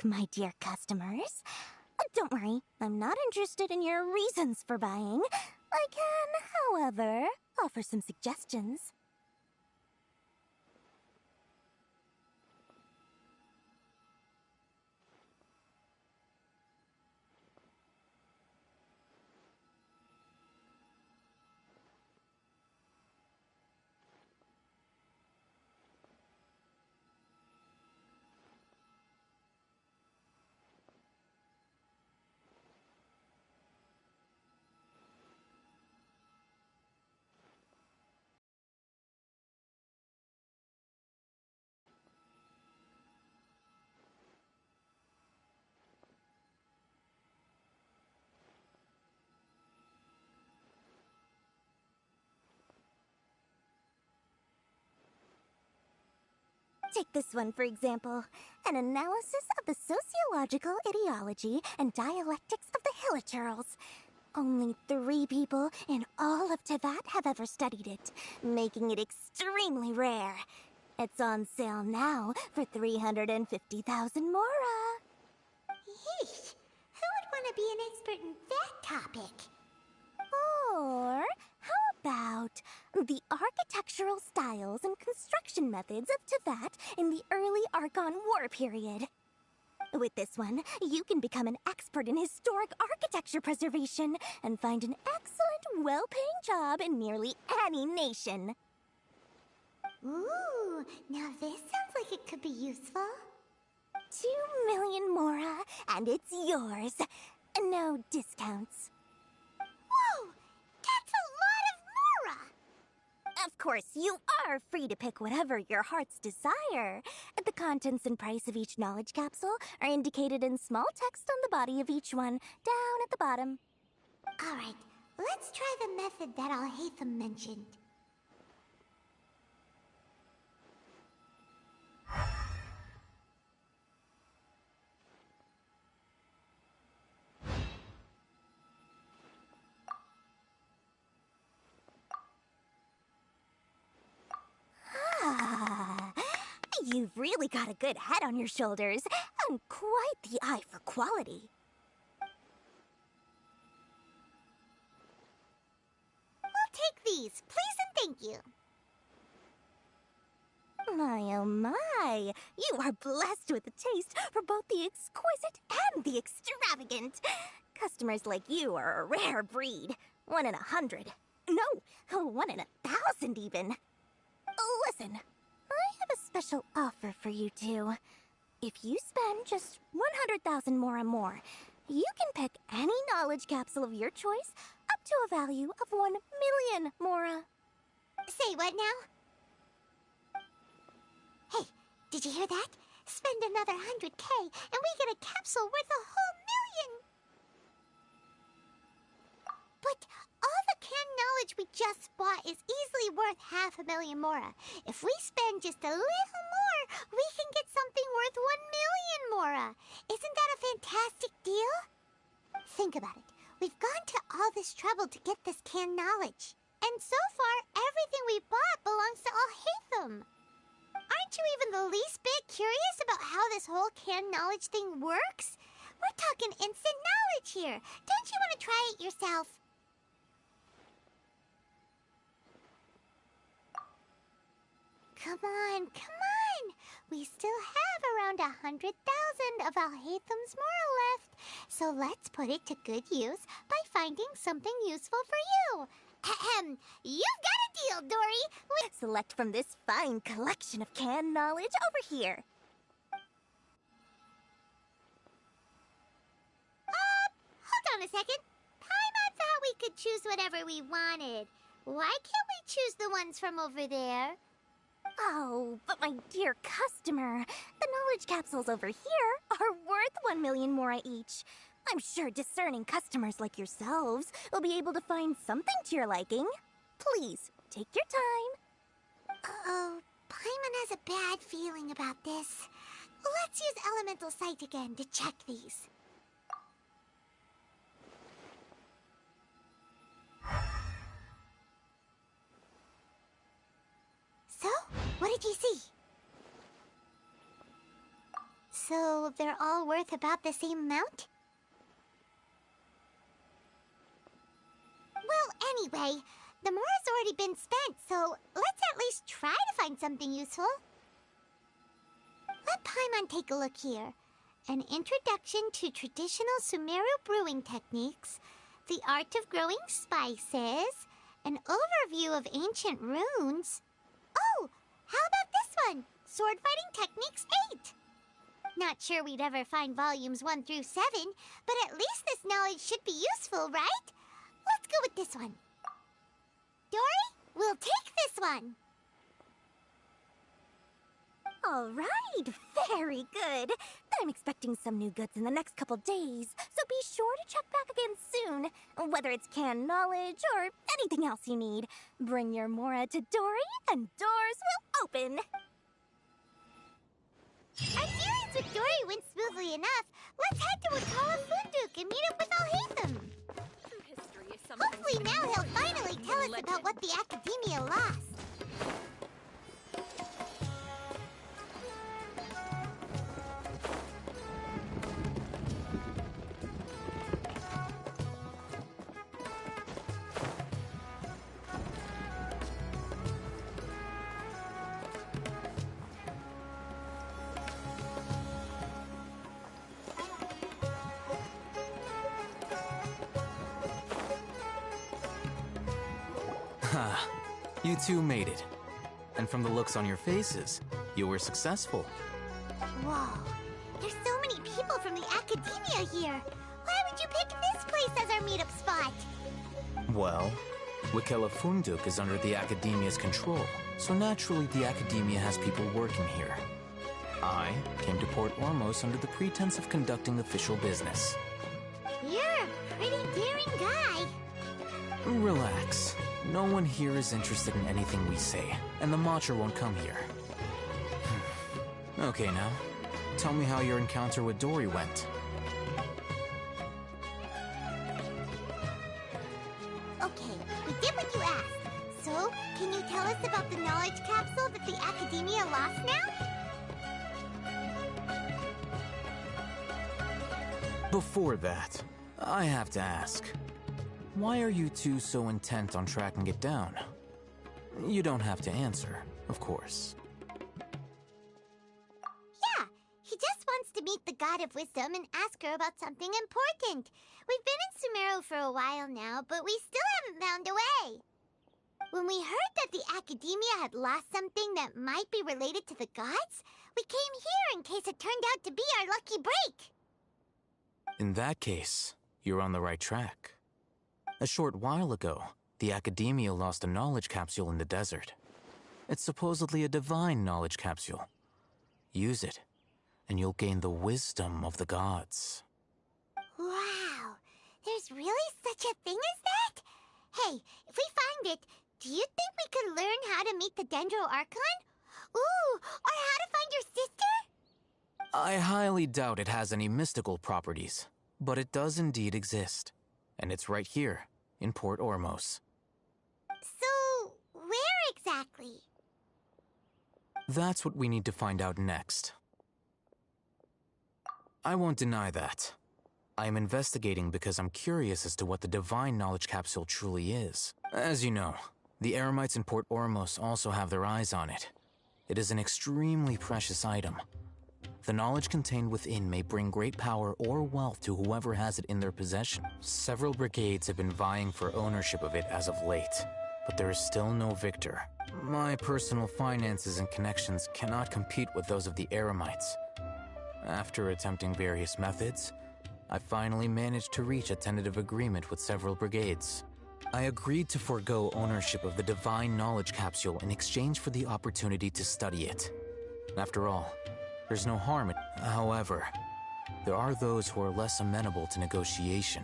my dear customers. Don't worry, I'm not interested in your reasons for buying. I can, however, offer some suggestions. Take this one, for example. An analysis of the sociological ideology and dialectics of the Hilichurls. Only 3 people in all of Teyvat have ever studied it, making it extremely rare. It's on sale now for 350,000 mora. Yeesh! Who would want to be an expert in that topic? Or how about the architectural styles and construction methods of Teyvat in the early Archon War period? With this one, you can become an expert in historic architecture preservation and find an excellent, well-paying job in nearly any nation. Ooh, now this sounds like it could be useful. 2 million mora, and it's yours. No discounts. Whoa! That's a lot of mora! Of course, you are free to pick whatever your heart's desire. The contents and price of each knowledge capsule are indicated in small text on the body of each one, down at the bottom. Alright, let's try the method that Alhaitham mentioned. You've really got a good head on your shoulders, and quite the eye for quality. We'll take these, please and thank you. My oh my, you are blessed with a taste for both the exquisite and the extravagant. Customers like you are a rare breed. 1 in 100. No, 1 in 1,000 even. Listen. I have a special offer for you two. If you spend just 100,000 mora more, you can pick any knowledge capsule of your choice up to a value of 1 million mora. Say what now? Hey, did you hear that? Spend another 100K and we get a capsule worth a whole million! But all the canned knowledge we just bought is easily worth 500,000 mora. If we spend just a little more, we can get something worth 1 million mora. Isn't that a fantastic deal? Think about it. We've gone to all this trouble to get this canned knowledge. And so far, everything we bought belongs to Alhaitham. Aren't you even the least bit curious about how this whole canned knowledge thing works? We're talking instant knowledge here. Don't you want to try it yourself? Come on, come on! We still have around 100,000 of Alhaitham's mora left, so let's put it to good use by finding something useful for you. Ahem, you've got a deal, Dory! Select from this fine collection of canned knowledge over here. Hold on a second. Paimon thought we could choose whatever we wanted. Why can't we choose the ones from over there? Oh, but my dear customer, the knowledge capsules over here are worth 1 million mora each. I'm sure discerning customers like yourselves will be able to find something to your liking. Please, take your time. Uh-oh, Paimon has a bad feeling about this. Let's use Elemental Sight again to check these. So, what did you see? So they're all worth about the same amount? Well, anyway, the mora's already been spent, so let's at least try to find something useful. Let Paimon take a look here. An introduction to traditional Sumeru brewing techniques, the art of growing spices, an overview of ancient runes. Oh, how about this one? Sword Fighting Techniques 8. Not sure we'd ever find volumes 1 through 7, but at least this knowledge should be useful, right? Let's go with this one. Dory, we'll take this one. All right, very good. I'm expecting some new goods in the next couple days, so be sure to check back again soon. Whether it's canned knowledge or anything else you need, bring your Mora to Dory and doors will open. Our dealings with Dory went smoothly enough. Let's head to Wakala Funduk and meet up with Alhaitham. Hopefully now he'll finally tell us about what the Academia lost. You two made it. And from the looks on your faces, you were successful. Whoa, there's so many people from the Academia here. Why would you pick this place as our meetup spot? Well, Wakela Funduk is under the Academia's control, so naturally the Academia has people working here. I came to Port Ormos under the pretense of conducting official business. You're a pretty daring guy. Relax. No one here is interested in anything we say, and the Matcha won't come here. Okay now, tell me how your encounter with Dory went. Okay, we did what you asked. So, can you tell us about the knowledge capsule that the Academia lost now? Before that, I have to ask. Why are you two so intent on tracking it down? You don't have to answer, of course. Yeah, he just wants to meet the God of Wisdom and ask her about something important. We've been in Sumeru for a while now, but we still haven't found a way. When we heard that the Academia had lost something that might be related to the gods, we came here in case it turned out to be our lucky break. In that case, you're on the right track. A short while ago, the Academia lost a knowledge capsule in the desert. It's supposedly a divine knowledge capsule. Use it, and you'll gain the wisdom of the gods. Wow, there's really such a thing as that? Hey, if we find it, do you think we could learn how to meet the Dendro Archon? Ooh, or how to find your sister? I highly doubt it has any mystical properties, but it does indeed exist. And it's right here, in Port Ormos. So, where exactly? That's what we need to find out next. I won't deny that. I am investigating because I'm curious as to what the divine knowledge capsule truly is. As you know, the Eremites in Port Ormos also have their eyes on it. It is an extremely precious item. The knowledge contained within may bring great power or wealth to whoever has it in their possession. Several brigades have been vying for ownership of it as of late, but there is still no victor. My personal finances and connections cannot compete with those of the Eremites. After attempting various methods, I finally managed to reach a tentative agreement with several brigades. I agreed to forego ownership of the divine knowledge capsule in exchange for the opportunity to study it. After all, there's no harm in it. However, there are those who are less amenable to negotiation,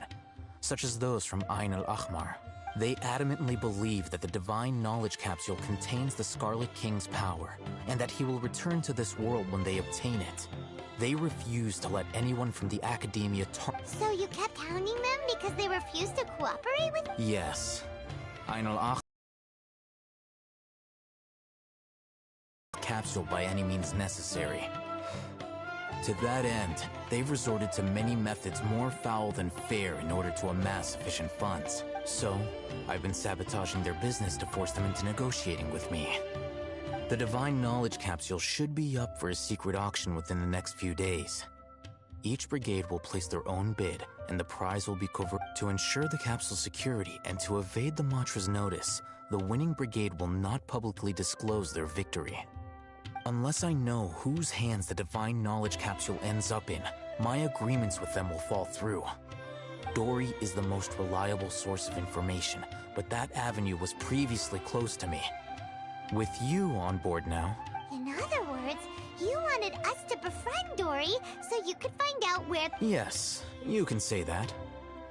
such as those from Ain al-Ahmar. They adamantly believe that the divine knowledge capsule contains the Scarlet King's power, and that he will return to this world when they obtain it. They refuse to let anyone from the Academia So you kept hounding them because they refused to cooperate with you? Yes. Ain al-Ahmar capsule by any means necessary. To that end, they've resorted to many methods more foul than fair in order to amass sufficient funds. So, I've been sabotaging their business to force them into negotiating with me. The Divine Knowledge Capsule should be up for a secret auction within the next few days. Each brigade will place their own bid, and the prize will be covert. To ensure the capsule's security and to evade the Matra's notice, the winning brigade will not publicly disclose their victory. Unless I know whose hands the Divine Knowledge Capsule ends up in, my agreements with them will fall through. Dory is the most reliable source of information, but that avenue was previously closed to me. With you on board now... In other words, you wanted us to befriend Dory so you could find out where... Yes, you can say that.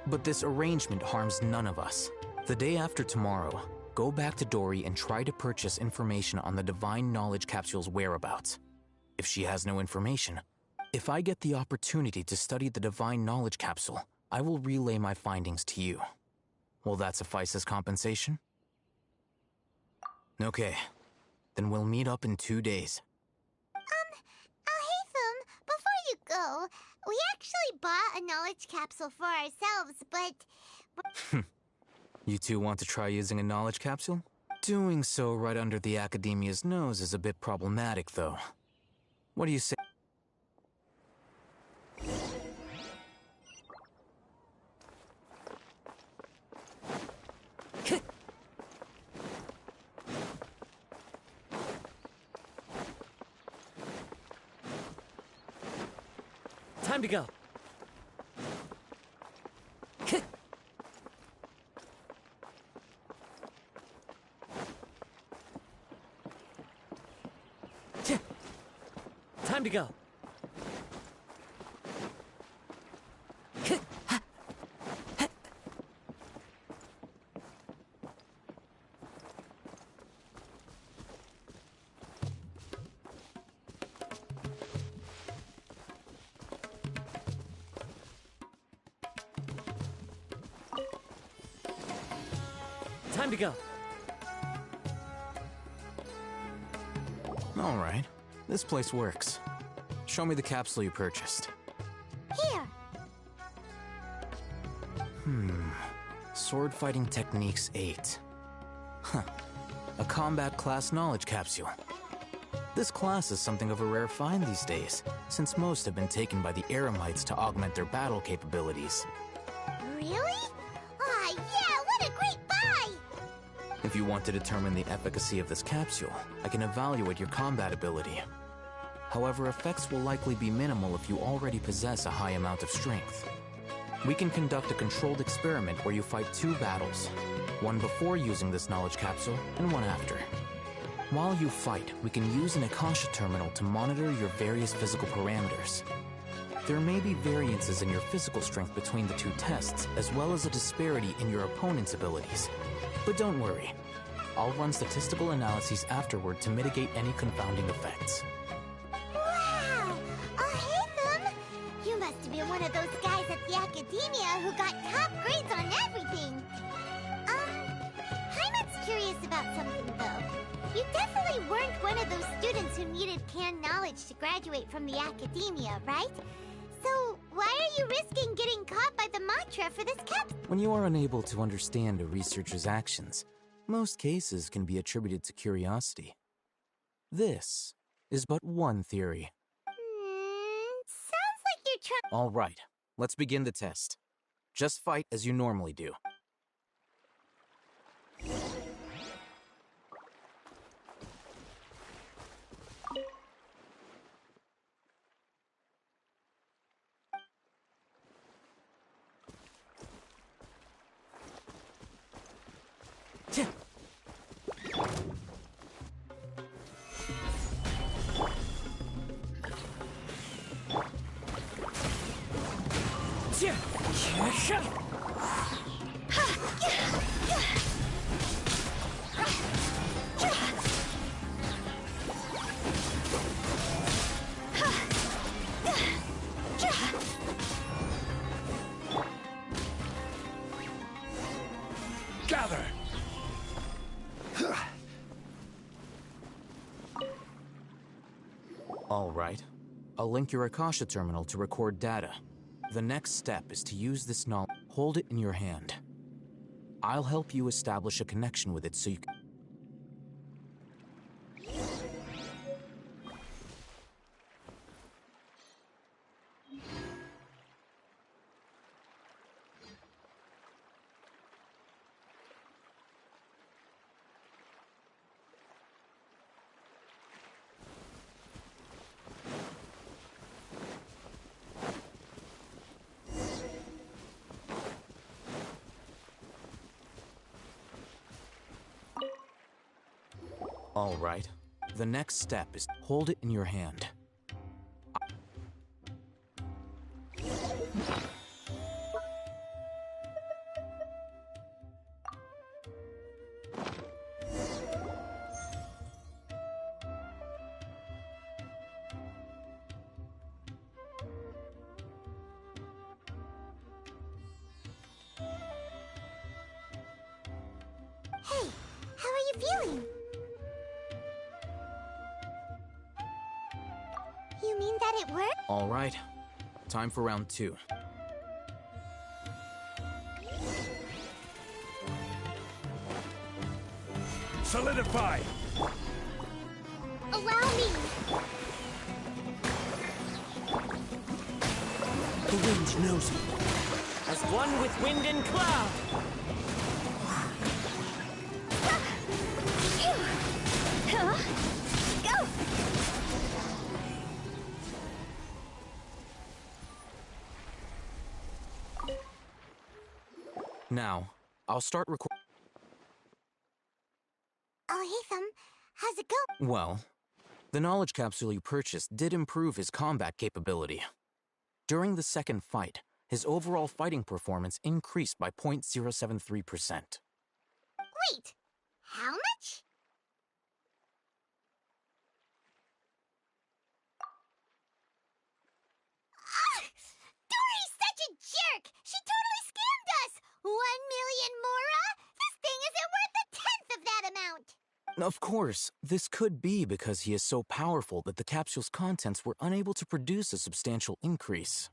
But this arrangement harms none of us. The day after tomorrow, go back to Dory and try to purchase information on the Divine Knowledge Capsule's whereabouts. If she has no information, if I get the opportunity to study the Divine Knowledge Capsule, I will relay my findings to you. Will that suffice as compensation? Okay, then we'll meet up in 2 days. Alhaitham, before you go, we actually bought a knowledge capsule for ourselves, but... You two want to try using a knowledge capsule? Doing so right under the Academia's nose is a bit problematic, though. What do you say? Time to go. Time to go. Time to go. All right. This place works. Show me the capsule you purchased. Here. Sword Fighting Techniques 8. Huh. A combat class knowledge capsule. This class is something of a rare find these days, since most have been taken by the Eremites to augment their battle capabilities. Really? Aw, yeah, what a great buy! If you want to determine the efficacy of this capsule, I can evaluate your combat ability. However, effects will likely be minimal if you already possess a high amount of strength. We can conduct a controlled experiment where you fight 2 battles, one before using this knowledge capsule and one after. While you fight, we can use an Akasha terminal to monitor your various physical parameters. There may be variances in your physical strength between the 2 tests, as well as a disparity in your opponent's abilities. But don't worry, I'll run statistical analyses afterward to mitigate any confounding effects. Wow! Alhaitham! You must have been one of those guys at the Academia who got top grades on everything. Heimat's curious about something, though. You definitely weren't one of those students who needed canned knowledge to graduate from the Academia, right? So, why are you risking getting caught by the Matra for this capsule? When you are unable to understand a researcher's actions, most cases can be attributed to curiosity. This is but one theory. Sounds like you're trying... All right, let's begin the test. Just fight as you normally do. Gather! All right, I'll link your Akasha terminal to record data. The next step is to use this knowledge. Hold it in your hand. I'll help you establish a connection with it so you can... All right. The next step is hold it in your hand. Hey, how are you feeling? You mean that it worked? All right. Time for round 2. Solidify! Allow me! The wind knows you. As one with wind and cloud. Go! Now, I'll start recording. Oh, hey, Thumb. How's it go? Well, the knowledge capsule you purchased did improve his combat capability. During the second fight, his overall fighting performance increased by 0.073%. Wait, how much? Ah! Dory's such a jerk! She totally scammed us! 1 million Mora? This thing isn't worth a tenth of that amount! Of course, this could be because he is so powerful that the capsule's contents were unable to produce a substantial increase.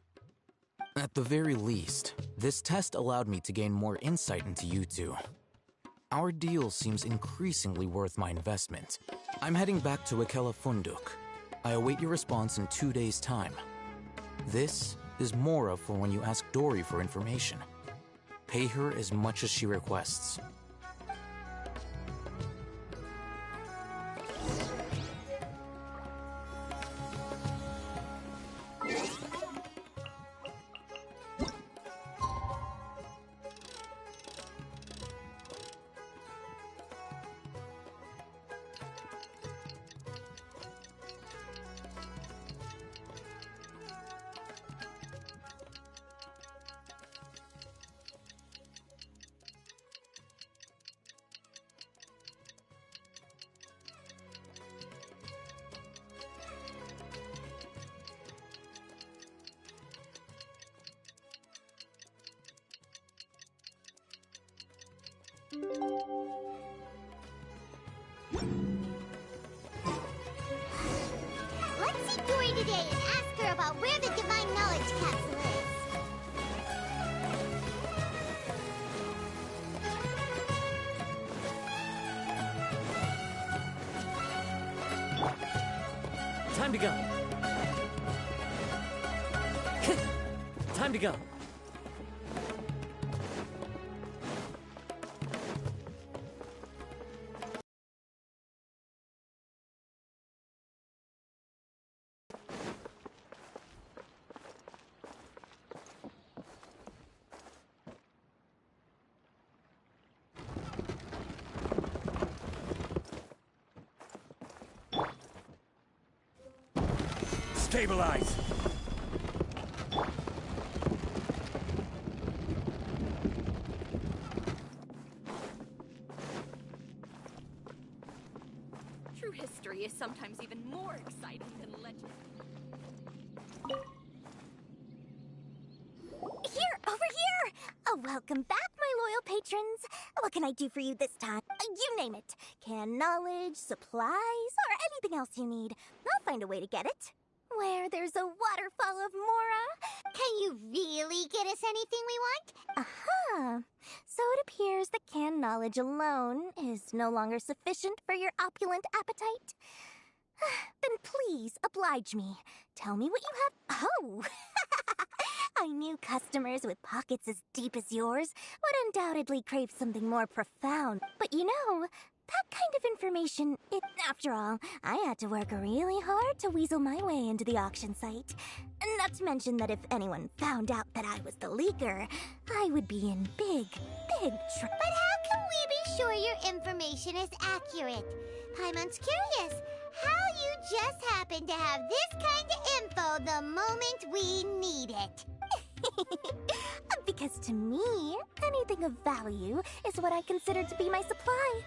At the very least, this test allowed me to gain more insight into you two. Our deal seems increasingly worth my investment. I'm heading back to Akela Funduk. I await your response in 2 days' time. This is Mora for when you ask Dory for information. Pay her as much as she requests. Let's see Dory today and ask her about where the Divine Knowledge Capsule is. Time to go. Time to go. Stabilize! True history is sometimes even more exciting than legend. Here, over here! Oh, welcome back, my loyal patrons. What can I do for you this time? You name it. Can knowledge, supplies, or anything else you need. I'll find a way to get it. where there's a waterfall of Mora. Can you really get us anything we want? Aha! So it appears that canned knowledge alone is no longer sufficient for your opulent appetite. Then please oblige me. Tell me what you have. Oh! I knew customers with pockets as deep as yours would undoubtedly crave something more profound. But you know, that kind of information, after all, I had to work really hard to weasel my way into the auction site. Not to mention that if anyone found out that I was the leaker, I would be in big trouble. But how can we be sure your information is accurate? Paimon's curious how you just happen to have this kind of info the moment we need it. Because to me, anything of value is what I consider to be my supply.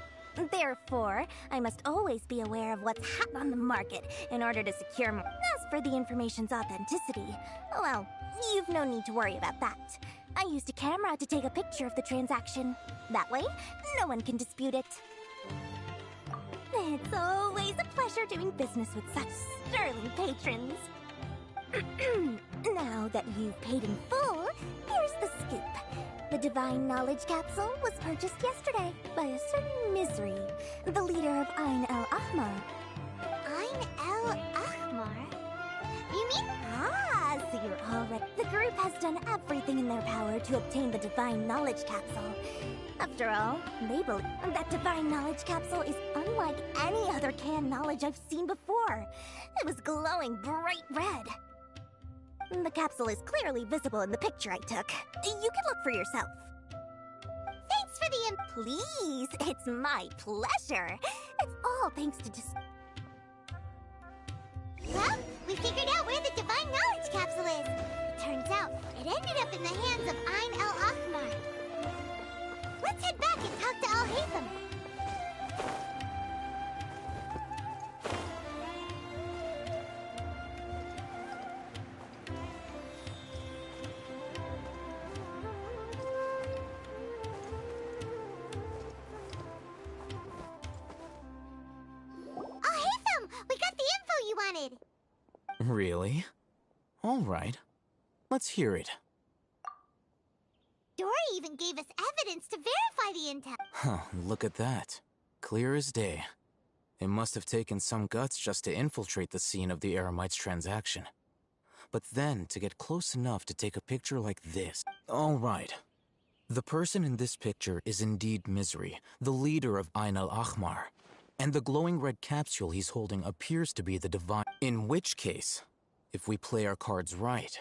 Therefore, I must always be aware of what's hot on the market in order to secure more. As for the information's authenticity, well, you've no need to worry about that. I used a camera to take a picture of the transaction. That way, no one can dispute it. It's always a pleasure doing business with such sterling patrons. Now that you've paid in full, here's the scoop. The Divine Knowledge Capsule was purchased yesterday by a certain Misery, the leader of Ain el-Ahmar. Ain el-Ahmar? You mean? Ah, so you're already... The group has done everything in their power to obtain the Divine Knowledge Capsule. After all, they believe that Divine Knowledge Capsule is unlike any other canned knowledge I've seen before. It was glowing bright red. The capsule is clearly visible in the picture I took. You can look for yourself. Thanks for the Please, it's my pleasure. It's all thanks to Well, we figured out where the Divine Knowledge Capsule is. It turns out it ended up in the hands of Ain el-Ahmar. Let's head back and talk to Al-Haytham. Al-Haytham, we got the info you wanted. Really? All right. Let's hear it. Dory even gave us evidence to verify the intel. Huh, look at that. Clear as day. It must have taken some guts just to infiltrate the scene of the Eremites transaction. But then, to get close enough to take a picture like this. All right. The person in this picture is indeed Misery, the leader of Ain el-Ahmar. And the glowing red capsule he's holding appears to be the Divine. In which case, if we play our cards right,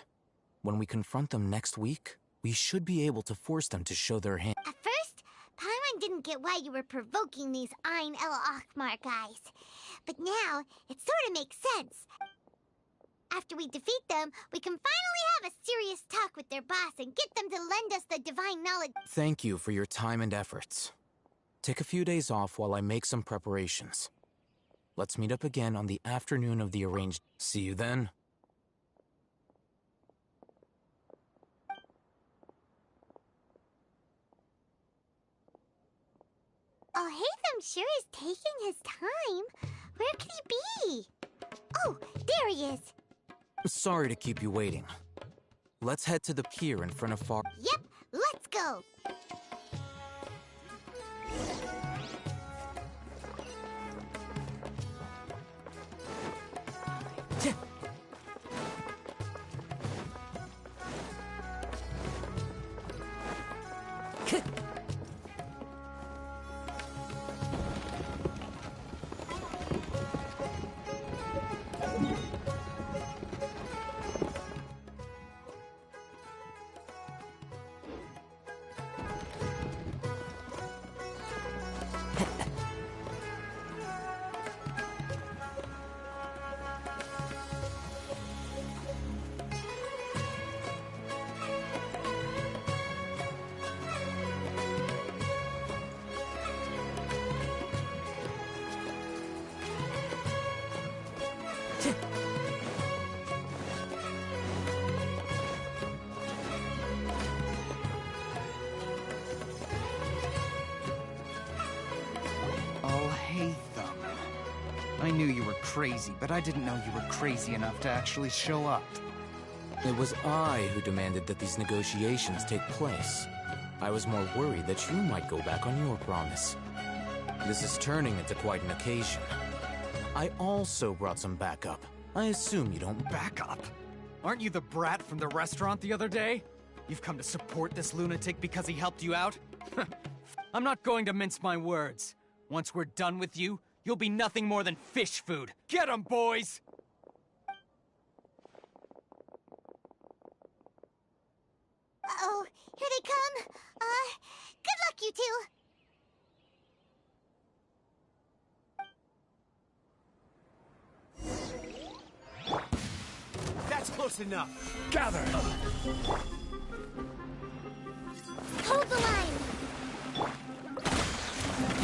when we confront them next week, we should be able to force them to show their hand. At first, Paimon didn't get why you were provoking these Ain el-Ahmar guys. But now, it sort of makes sense. After we defeat them, we can finally have a serious talk with their boss and get them to lend us the divine knowledge. Thank you for your time and efforts. Take a few days off while I make some preparations. Let's meet up again on the afternoon of the arranged... See you then. Al-Haytham sure is taking his time. Where could he be? Oh, there he is. Sorry to keep you waiting. Let's head to the pier in front of Far... Yep, let's go. crazy, but I didn't know you were crazy enough to actually show up. It was I who demanded that these negotiations take place. I was more worried that you might go back on your promise. This is turning into quite an occasion. I also brought some backup. I assume you don't Back up? Aren't you the brat from the restaurant the other day? You've come to support this lunatic because he helped you out? I'm not going to mince my words. Once we're done with you, you'll be nothing more than fish food. Get 'em, boys! Uh-oh, here they come. Good luck, you two. That's close enough. Gather! Hold the line.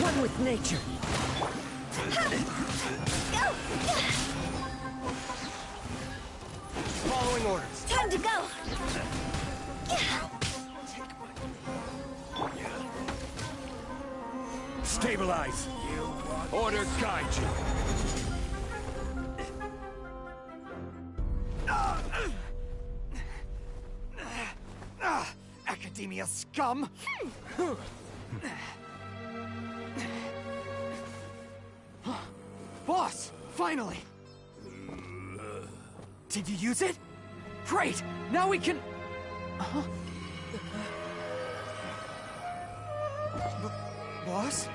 One with nature. Go! Following orders. Time to go! Stabilize! Order guide you! Academia scum! Boss! Finally! Did you use it? Great! Now we can... Boss?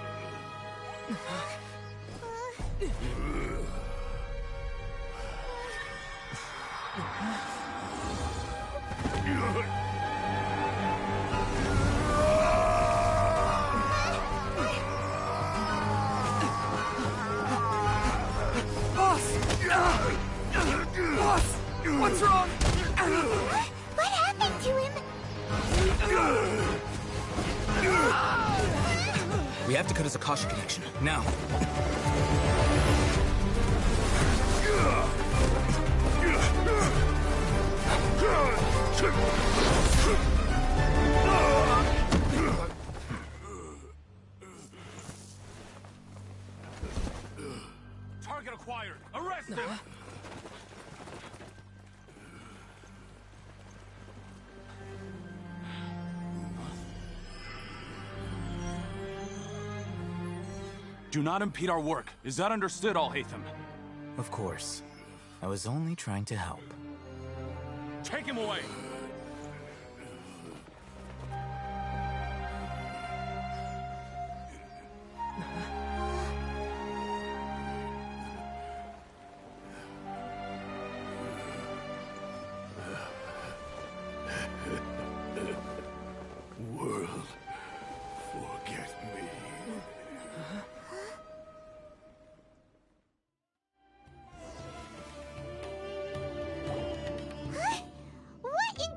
Boss! What's wrong? What happened to him? We have to cut his Akasha connection, now. Target acquired! Arrest him! Do not impede our work. Is that understood, Al-Haytham? Of course. I was only trying to help. Take him away! World, forget me. What in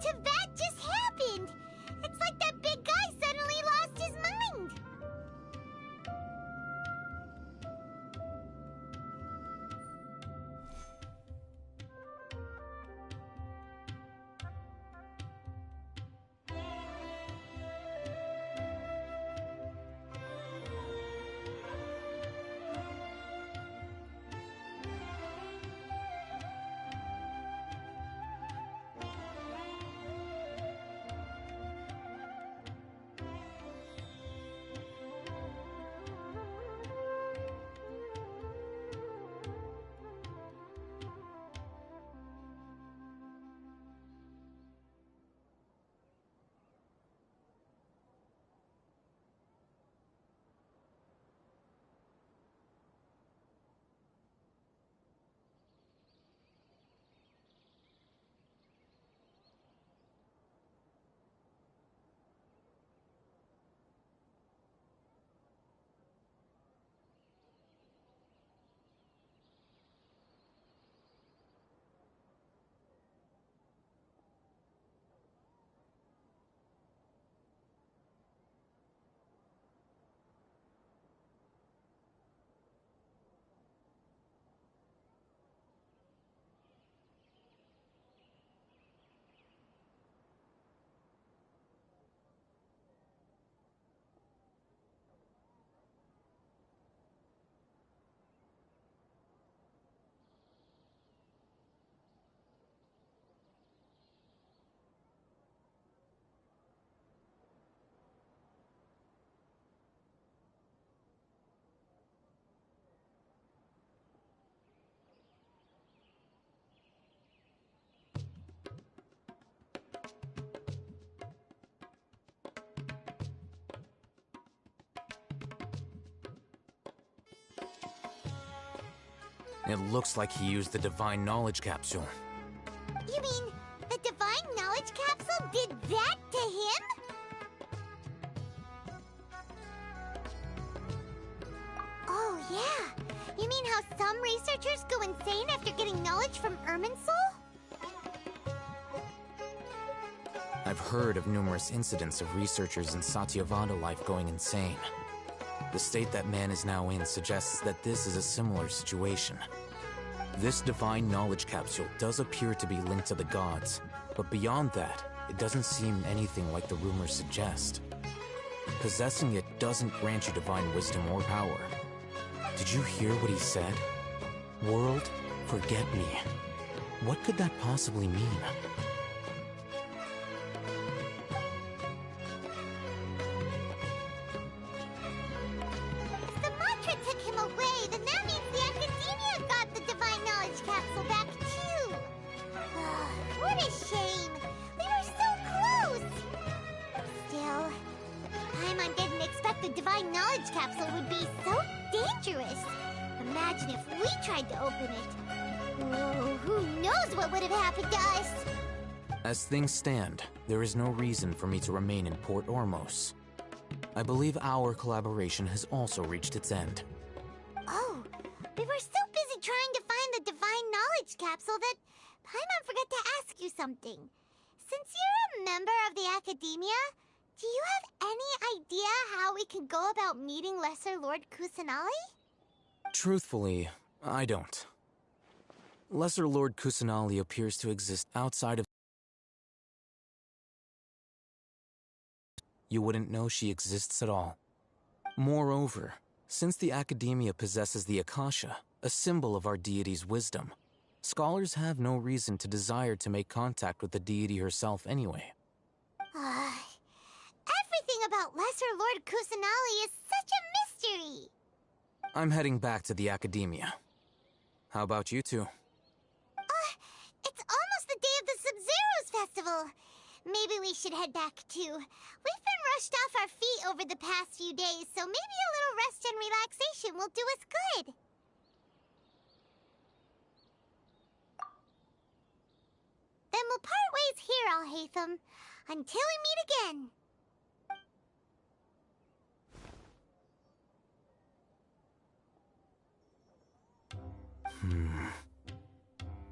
It looks like he used the Divine Knowledge Capsule. You mean the Divine Knowledge Capsule did that to him? Oh, yeah. You mean how some researchers go insane after getting knowledge from Irminsul? I've heard of numerous incidents of researchers in Satyavada life going insane. The state that man is now in suggests that this is a similar situation. This Divine Knowledge Capsule does appear to be linked to the gods, but beyond that, it doesn't seem anything like the rumors suggest. Possessing it doesn't grant you divine wisdom or power. Did you hear what he said? World, forget me. What could that possibly mean? If the mantra took him away, then that means the Academia got the Divine Knowledge Capsule back too. What a shame. We were so close. Still, Paimon didn't expect the Divine Knowledge Capsule would be so dangerous. Imagine if we tried to open it. Oh, who knows what would have happened to us? As things stand, there is no reason for me to remain in Port Ormos. I believe our collaboration has also reached its end. Oh, we were so busy trying to find the Divine Knowledge Capsule that Paimon forgot to ask you something. Since you're a member of the Academia, do you have any idea how we can go about meeting Lesser Lord Kusanali? Truthfully, I don't. Lesser Lord Kusanali appears to exist outside of... You wouldn't know she exists at all. Moreover, since the Academia possesses the Akasha, a symbol of our deity's wisdom, scholars have no reason to desire to make contact with the deity herself anyway. Everything about Lesser Lord Kusanali is such a mystery! I'm heading back to the Academia. How about you two? It's almost the day of the Sub-Zero's festival. Maybe we should head back too. We've been rushed off our feet over the past few days, so maybe a little rest and relaxation will do us good. Then we'll part ways here, Alhaitham, until we meet again.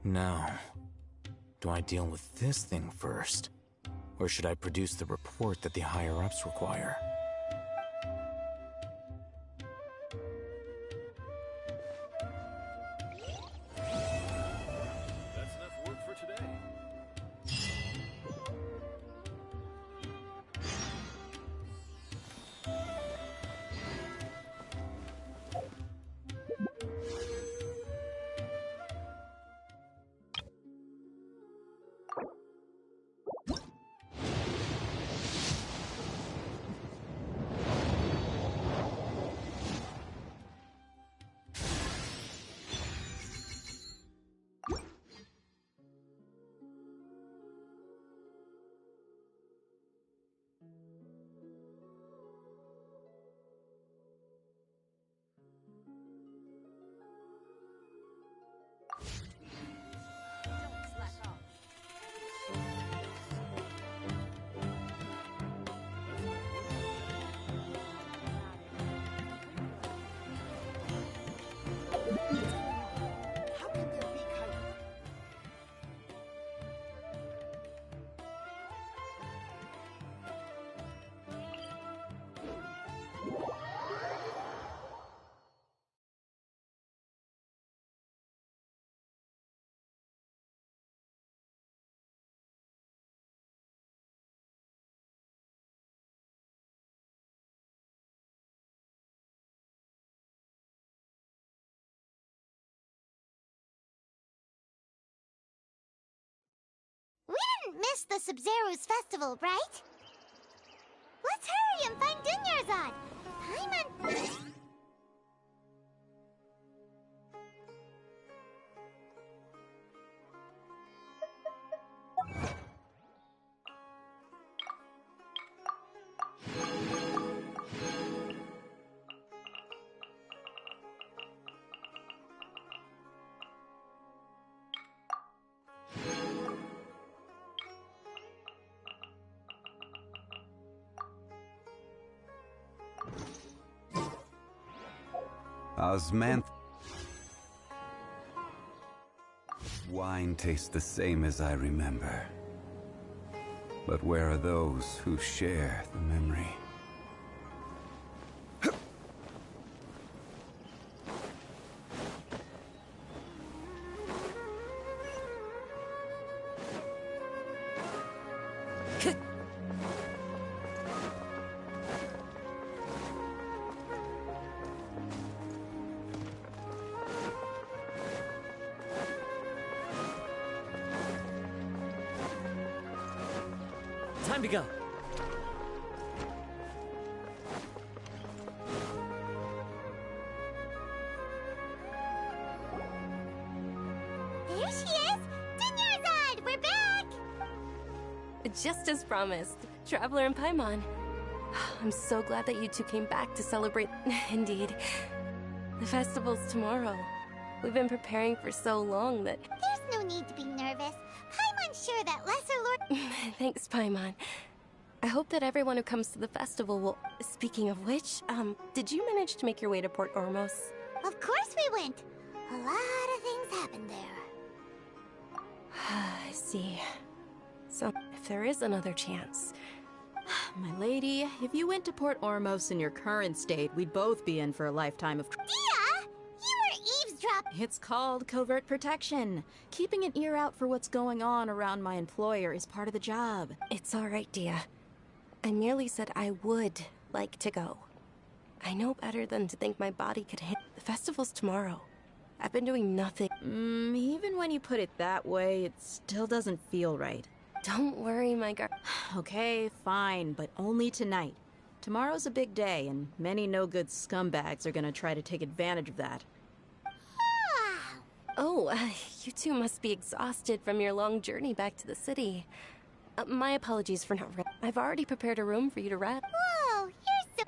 Now, do I deal with this thing first? Or should I produce the report that the higher-ups require? That's enough work for today. We didn't miss the Sub-Zero's festival, right? Let's hurry and find Dunyarzad. Paimon... Osmanth. Wine tastes the same as I remember. But where are those who share the memory? Time to go. There she is! Dinyarzad! We're back! Just as promised, Traveler and Paimon. I'm so glad that you two came back to celebrate. Indeed. The festival's tomorrow. We've been preparing for so long that... There's no need to be nervous. Paimon's sure that Lesser Lord... Thanks, Paimon. I hope that everyone who comes to the festival will... Speaking of which, did you manage to make your way to Port Ormos? Of course we went. A lot of things happened there. I see. So, if there is another chance... My lady, if you went to Port Ormos in your current state, we'd both be in for a lifetime of... Dia! You were eavesdropping! It's called covert protection. Keeping an ear out for what's going on around my employer is part of the job. It's all right, Dia. I merely said I would like to go. I know better than to think my body could hit. The festival's tomorrow. I've been doing nothing. Even when you put it that way, it still doesn't feel right. Don't worry, my girl. Okay, fine, but only tonight. Tomorrow's a big day, and many no-good scumbags are gonna try to take advantage of that. Oh, you two must be exhausted from your long journey back to the city. My apologies for not... I've already prepared a room for you to rest. Whoa, you're so...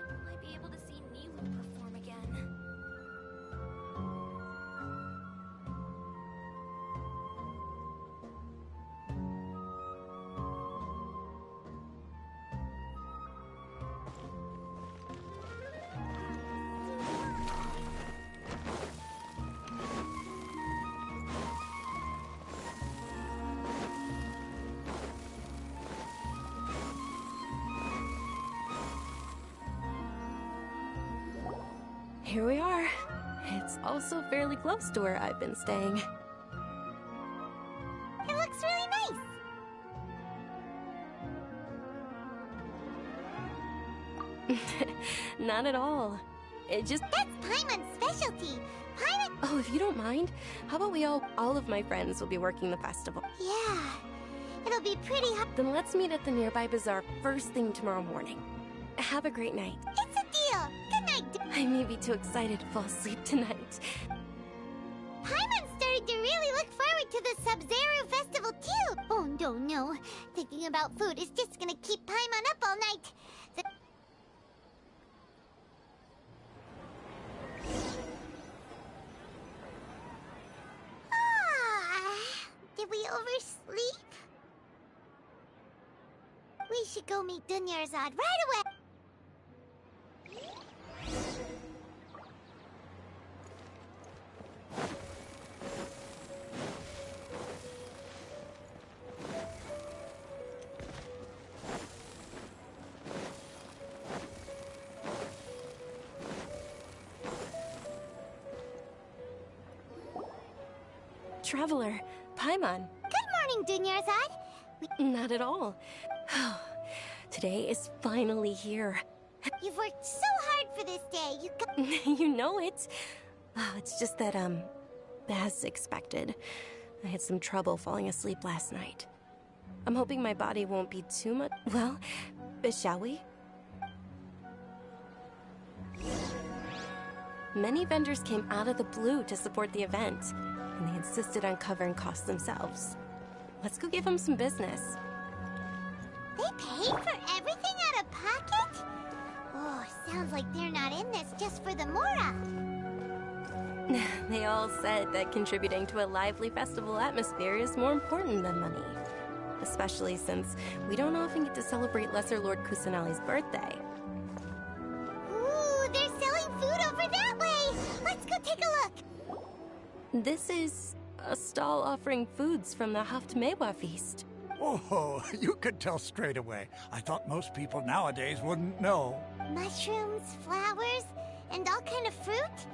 When will I be able to see Nilu perform again? Here we are. It's also fairly close to where I've been staying. It looks really nice. Not at all. It just... That's Paimon's specialty. Paimon... Oh, if you don't mind, how about we all of my friends will be working the festival. Yeah, it'll be pretty hot. Then let's meet at the nearby bazaar first thing tomorrow morning. Have a great night. It's a deal. Good night. I may be too excited to fall asleep tonight. Paimon's starting to really look forward to the Sub-Zero festival too. Oh, no. Thinking about food is just gonna keep Paimon up all night. Did we oversleep? We should go meet Dunyarzad right away. Traveler, Paimon. Good morning, Dunyarzad. Not at all. Today is finally here. You've worked so hard for this day. You know it. It's just that, as expected, I had some trouble falling asleep last night. I'm hoping my body won't be too much. Well, shall we? Many vendors came out of the blue to support the event, and they insisted on covering costs themselves. Let's go give them some business. They paid for everything out of pocket? Oh, sounds like they're not in this just for the Mora. They all said that contributing to a lively festival atmosphere is more important than money. Especially since we don't often get to celebrate Lesser Lord Kusanali's birthday. Ooh, they're selling food over that way! Let's go take a look! This is a stall offering foods from the Haftmewa feast. Oh, you could tell straight away. I thought most people nowadays wouldn't know. Mushrooms, flowers, and all kind of fruit?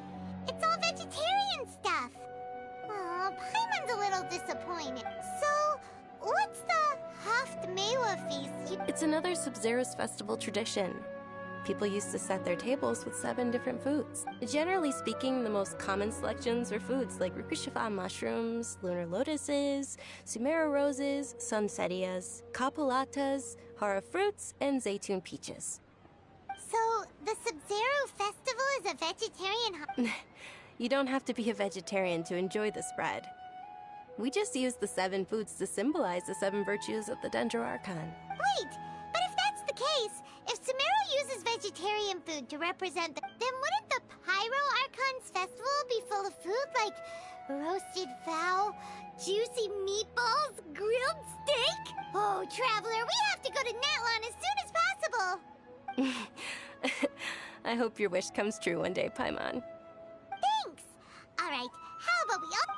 It's all vegetarian stuff. Aw, Paimon's a little disappointed. So, what's the Haftmewa feast? It's another Sub-Zero's festival tradition. People used to set their tables with 7 different foods. Generally speaking, the most common selections were foods like Rukushifa mushrooms, lunar lotuses, Sumera roses, sunsettias, capulatas, hara fruits, and zaytun peaches. So, the Sub-Zero festival is a vegetarian You don't have to be a vegetarian to enjoy the spread. We just use the 7 foods to symbolize the 7 virtues of the Dendro Archon. Wait, but if that's the case, if Sumero uses vegetarian food to represent then wouldn't the Pyro Archon's festival be full of food like roasted fowl, juicy meatballs, grilled steak? Oh, Traveler, we have to go to Natlon as soon as possible! I hope your wish comes true one day, Paimon. Thanks! Alright, how about we all...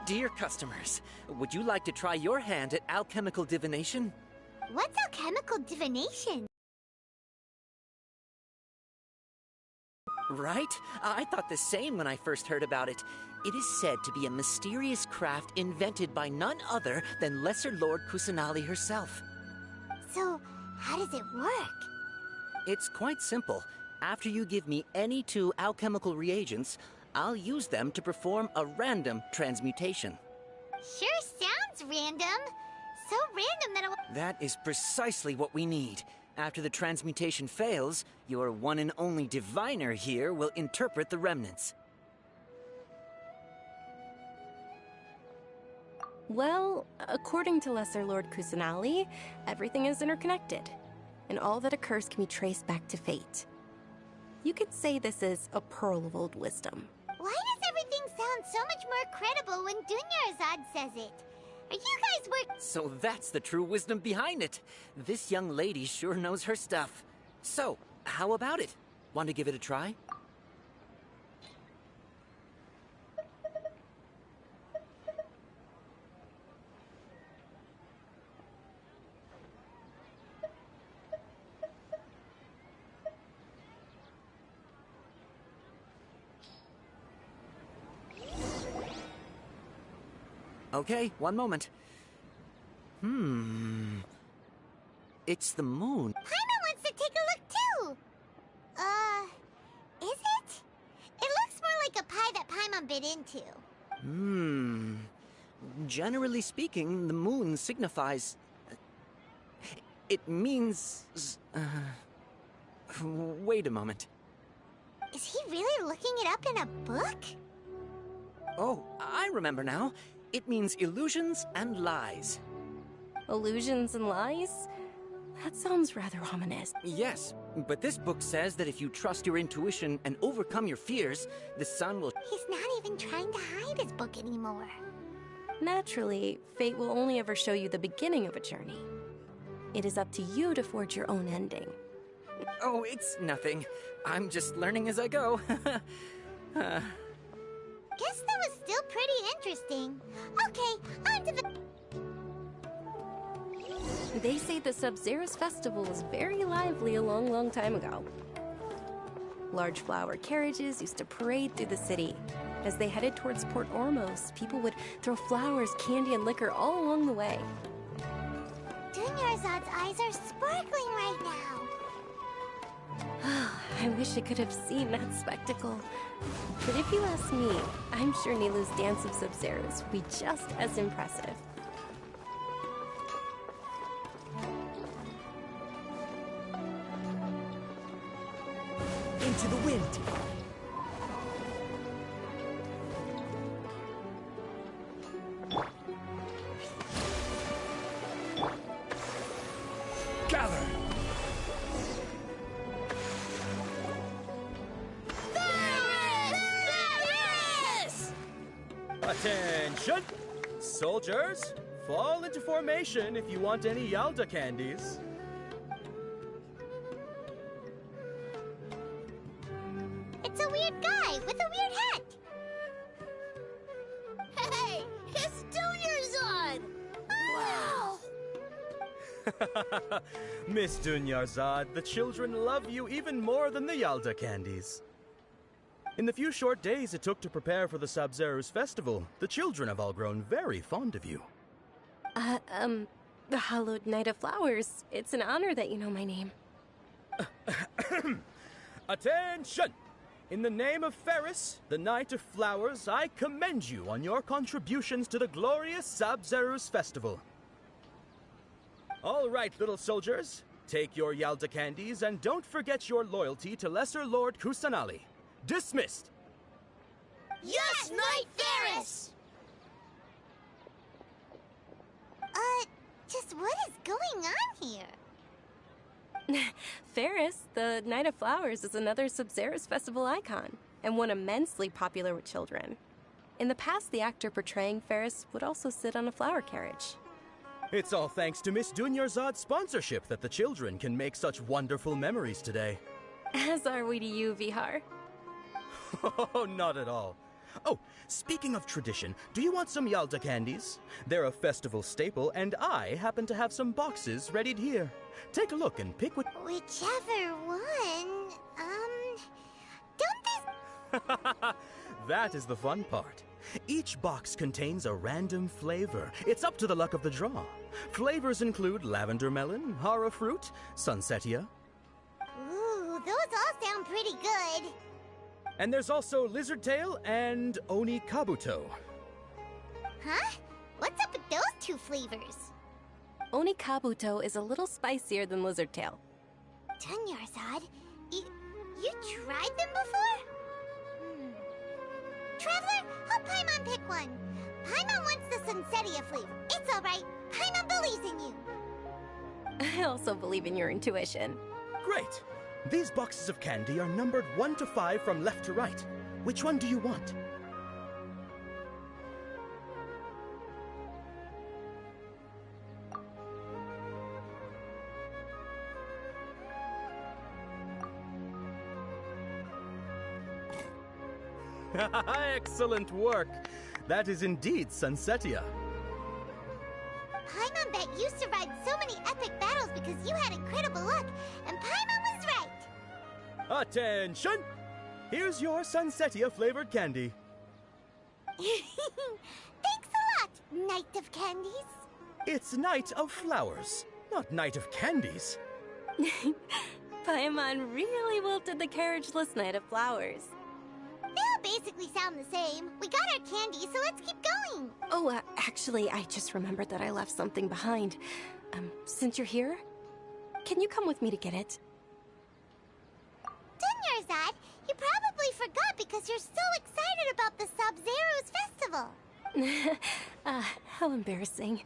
Dear customers, would you like to try your hand at alchemical divination? What's alchemical divination? Right? I thought the same when I first heard about it. It is said to be a mysterious craft invented by none other than Lesser Lord Kusanali herself. So, how does it work? It's quite simple. After you give me any 2 alchemical reagents, I'll use them to perform a random transmutation. Sure sounds random. So random that it... That is precisely what we need. After the transmutation fails, your one and only diviner here will interpret the remnants. Well, according to Lesser Lord Kusanali, everything is interconnected, and all that occurs can be traced back to fate. You could say this is a pearl of old wisdom. Why does everything sound so much more credible when Dunyarzad says it? Are you guys So that's the true wisdom behind it. This young lady sure knows her stuff. So, how about it? Want to give it a try? Okay, one moment. It's the moon. Paimon wants to take a look too! Is it? It looks more like a pie that Paimon bit into. Generally speaking, the moon signifies... It means... Wait a moment. Is he really looking it up in a book? Oh, I remember now. It means illusions and lies. Illusions and lies? That sounds rather ominous. Yes, but this book says that if you trust your intuition and overcome your fears, the sun will... He's not even trying to hide his book anymore. Naturally, fate will only ever show you the beginning of a journey. It is up to you to forge your own ending. Oh, it's nothing. I'm just learning as I go. Guess that was still pretty interesting. Okay, on to the... They say the Sub-Zero's festival was very lively a long time ago. Large flower carriages used to parade through the city. As they headed towards Port Ormos, people would throw flowers, candy, and liquor all along the way. Dunyarzad's eyes are sparkling right now. I wish I could have seen that spectacle. But if you ask me, I'm sure Nilu's dance of Sub-Zeros would be just as impressive. Into the wind! Gather! Attention! Soldiers, fall into formation if you want any Yalda candies. It's a weird guy with a weird hat. Hey, it's Dunyarzad! Wow! Miss Dunyarzad, the children love you even more than the Yalda candies. In the few short days it took to prepare for the Sub-Zeros festival, the children have all grown very fond of you. The Hallowed Knight of Flowers. It's an honor that you know my name. Attention! In the name of Ferris, the Knight of Flowers, I commend you on your contributions to the glorious Sub-Zeros festival. All right, little soldiers, take your Yalda candies and don't forget your loyalty to Lesser Lord Kusanali. Dismissed! Yes, Knight Ferris! Just what is going on here? Ferris, the Knight of Flowers, is another Sub-Zeros festival icon, and one immensely popular with children. In the past, the actor portraying Ferris would also sit on a flower carriage. It's all thanks to Miss Dunyarzad's sponsorship that the children can make such wonderful memories today. As are we to you, Vihar. Oh, not at all. Oh, speaking of tradition, do you want some Yalda candies? They're a festival staple, and I happen to have some boxes readied here. Take a look and pick what... Whichever one, don't these... That is the fun part. Each box contains a random flavor. It's up to the luck of the draw. Flavors include lavender melon, hara fruit, sunsetia. Ooh, those all sound pretty good. And there's also lizard tail and oni kabuto. Huh? What's up with those two flavors? Oni Kabuto is a little spicier than Lizard Tail. Dunyarzad, you tried them before? Traveler, help Paimon pick one. Paimon wants the Sunsetia flavor. It's alright. Paimon believes in you. I also believe in your intuition. Great! These boxes of candy are numbered 1 to 5 from left to right. Which one do you want? Excellent work! That is indeed Sunsetia. Paimon bet you survived so many epic battles because you had incredible luck, and Paimon was right. Attention! Here's your Sunsetia flavored candy. Thanks a lot, Knight of Candies. It's Knight of Flowers, not Knight of Candies. Paimon really wilted the carriageless Knight of Flowers. They all basically sound the same. We got our candy, so let's keep going. Oh, actually, I just remembered that I left something behind. Since you're here, can you come with me to get it? Dunyarzad, you probably forgot because you're so excited about the Sub-Zeros festival. How embarrassing.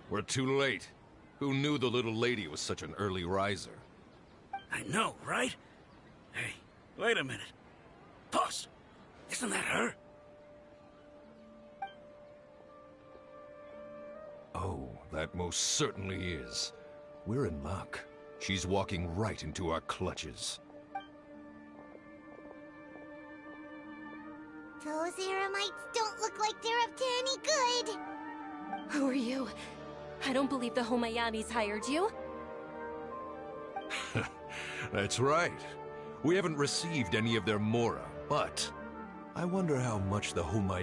We're too late. Who knew the little lady was such an early riser? I know, right? Hey, wait a minute. Boss, isn't that her? Oh, that most certainly is. We're in luck. She's walking right into our clutches. Those Eremites don't look like they're up to any good. Who are you? I don't believe the Homayanis hired you. That's right. We haven't received any of their Mora, but I wonder how much the